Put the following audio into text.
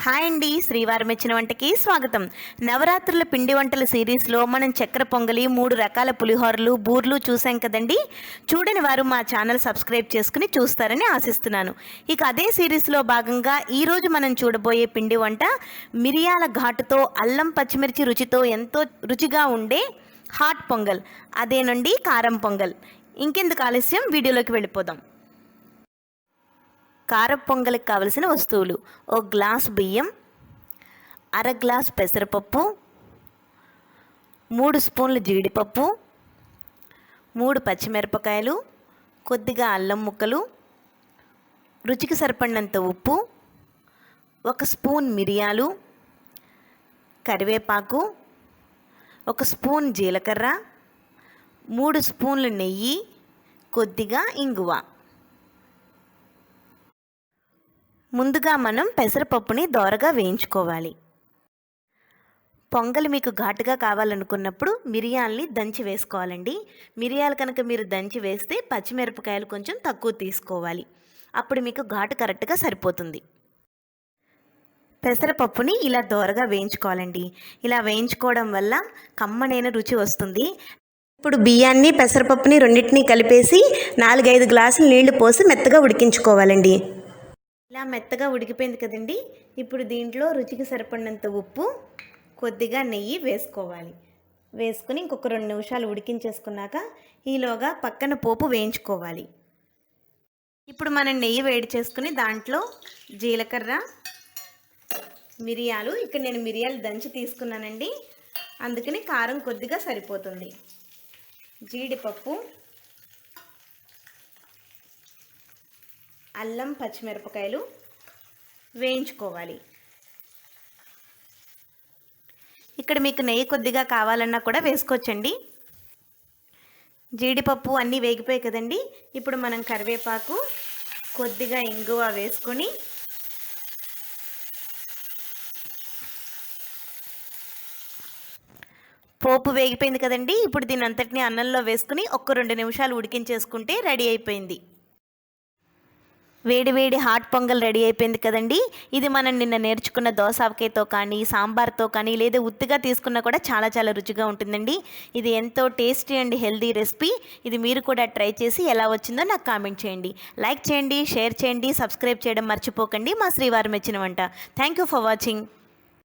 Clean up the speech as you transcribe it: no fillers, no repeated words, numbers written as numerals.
Hi అండి, శ్రీవారి మెచ్చిన వంటకి స్వాగతం. నవరాత్రుల పిండి వంటల సిరీస్లో మనం చక్కెర పొంగలి, 3 రకాల పులిహోరలు, బూర్లు చూసాం కదండి. చూడని వారు మా ఛానల్ సబ్స్క్రైబ్ చేసుకుని చూస్తారని ఆశిస్తున్నాను. ఇక అదే సిరీస్లో భాగంగా ఈరోజు మనం చూడబోయే పిండి వంట మిరియాల ఘాటుతో అల్లం పచ్చిమిర్చి రుచితో ఎంతో రుచిగా ఉండే హాట్ పొంగల్, అదేనండి కారం పొంగల్. ఇంకెందుకు ఆలస్యం, వీడియోలోకి వెళ్ళిపోదాం. కారం పొంగలికి కావలసిన వస్తువులు: ఒక గ్లాస్ బియ్యం, అర గ్లాస్ పెసరపప్పు, 3 స్పూన్లు జీడిపప్పు, 3 పచ్చిమిరపకాయలు, కొద్దిగా అల్లం ముక్కలు, రుచికి సరిపడినంత ఉప్పు, 1 స్పూన్ మిరియాలు, కరివేపాకు, 1 స్పూన్ జీలకర్ర, 3 స్పూన్లు నెయ్యి, కొద్దిగా ఇంగువ. ముందుగా మనం పెసరపప్పుని దోరగా వేయించుకోవాలి. పొంగలి మీకు ఘాటుగా కావాలనుకున్నప్పుడు మిరియాల్ని దంచి వేసుకోవాలండి. మిరియాలు కనుక మీరు దంచి వేస్తే పచ్చిమిరపకాయలు కొంచెం తక్కువ తీసుకోవాలి. అప్పుడు మీకు ఘాటు కరెక్ట్గా సరిపోతుంది. పెసరపప్పుని ఇలా దోరగా వేయించుకోవాలండి. ఇలా వేయించుకోవడం వల్ల కమ్మనైన రుచి వస్తుంది. ఇప్పుడు బియ్యాన్ని పెసరపప్పుని రెండింటినీ కలిపేసి 4-5 గ్లాసులు నీళ్లు పోసి మెత్తగా ఉడికించుకోవాలండి. ఇలా మెత్తగా ఉడికిపోయింది కదండి. ఇప్పుడు దీంట్లో రుచికి సరిపడినంత ఉప్పు, కొద్దిగా నెయ్యి వేసుకోవాలి. వేసుకుని ఇంకొక 2 నిమిషాలు ఉడికించేసుకున్నాక ఈలోగా పక్కన పోపు వేయించుకోవాలి. ఇప్పుడు మనం నెయ్యి వేడి చేసుకుని దాంట్లో జీలకర్ర, మిరియాలు, ఇక్కడ నేను మిరియాలు దంచి తీసుకున్నానండి, అందుకని కారం కొద్దిగా సరిపోతుంది. జీడిపప్పు, అల్లం పచ్చిమిరపకాయలు వేయించుకోవాలి. ఇక్కడ మీకు నెయ్యి కొద్దిగా కావాలన్నా కూడా వేసుకోవచ్చండి. జీడిపప్పు అన్నీ వేగిపోయాయి కదండి. ఇప్పుడు మనం కరివేపాకు, కొద్దిగా ఇంగువ వేసుకొని పోపు వేగిపోయింది కదండి. ఇప్పుడు దీని అంతటిని అన్నంలో వేసుకుని ఒక 2 నిమిషాలు ఉడికించేసుకుంటే రెడీ అయిపోయింది. వేడి వేడి హాట్ పొంగల్ రెడీ అయిపోయింది కదండి. ఇది మనం నిన్న నేర్చుకున్న దోసకాయతో కానీ, సాంబార్తో కానీ, లేదా ఉత్తిగా తీసుకున్నా కూడా చాలా చాలా రుచిగా ఉంటుందండి. ఇది ఎంతో టేస్టీ అండ్ హెల్దీ రెసిపీ. ఇది మీరు కూడా ట్రై చేసి ఎలా వచ్చిందో నాకు కామెంట్ చేయండి. లైక్ చేయండి, షేర్ చేయండి, సబ్స్క్రైబ్ చేయడం మర్చిపోకండి. మా శ్రీవారి మెచ్చిన వంట. Thank you for watching.